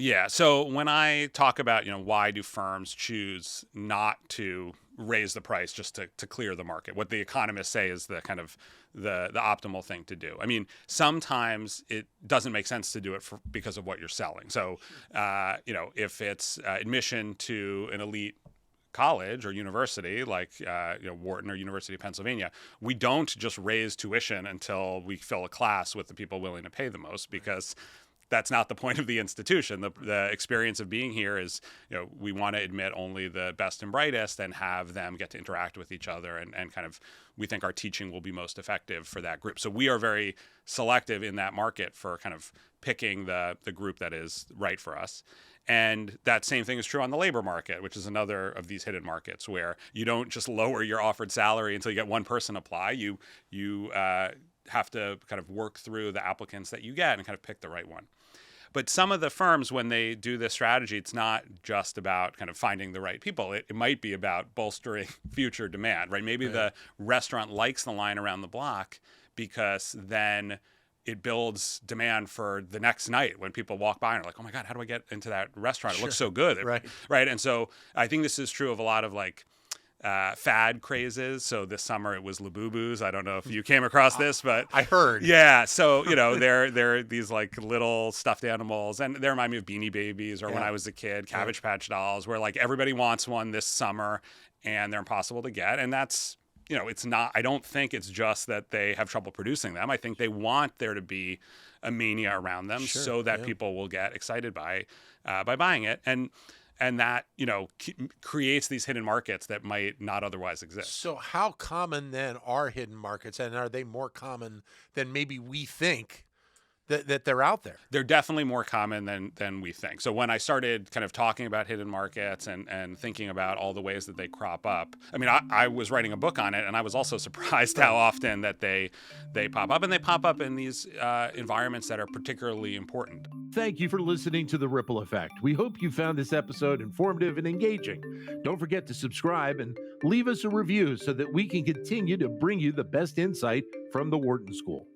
Yeah. So when I talk about, why do firms choose not to raise the price just to clear the market, what the economists say is the kind of the optimal thing to do. I mean, sometimes it doesn't make sense to do it because of what you're selling. So, if it's admission to an elite college or university like Wharton or University of Pennsylvania, we don't just raise tuition until we fill a class with the people willing to pay the most, because that's not the point of the institution. The experience of being here is, we want to admit only the best and brightest and have them get to interact with each other, and kind of, we think our teaching will be most effective for that group. So we are very selective in that market for kind of picking the group that is right for us. And that same thing is true on the labor market, which is another of these hidden markets where you don't just lower your offered salary until you get one person apply. You have to kind of work through the applicants that you get and kind of pick the right one. But some of the firms, when they do this strategy, it's not just about kind of finding the right people. It might be about bolstering future demand, right? Maybe the restaurant likes the line around the block because then it builds demand for the next night when people walk by and are like, oh my God, how do I get into that restaurant? It looks so good. Right. And so I think this is true of a lot of fad crazes. So this summer it was Labubus. I don't know if you came across this, but I heard. Yeah. So, they're these little stuffed animals, and they remind me of Beanie Babies, or when I was a kid, Cabbage Patch Dolls, where everybody wants one this summer and they're impossible to get. And that's, it's not, I don't think it's just that they have trouble producing them. I think they want there to be a mania around them so that people will get excited by buying it. And that, creates these hidden markets that might not otherwise exist. So how common then are hidden markets, and are they more common than maybe we think that they're out there? They're definitely more common than we think. So when I started kind of talking about hidden markets and thinking about all the ways that they crop up, I mean, I was writing a book on it, and I was also surprised how often that they pop up, and they pop up in these environments that are particularly important. Thank you for listening to The Ripple Effect. We hope you found this episode informative and engaging. Don't forget to subscribe and leave us a review so that we can continue to bring you the best insight from the Wharton School.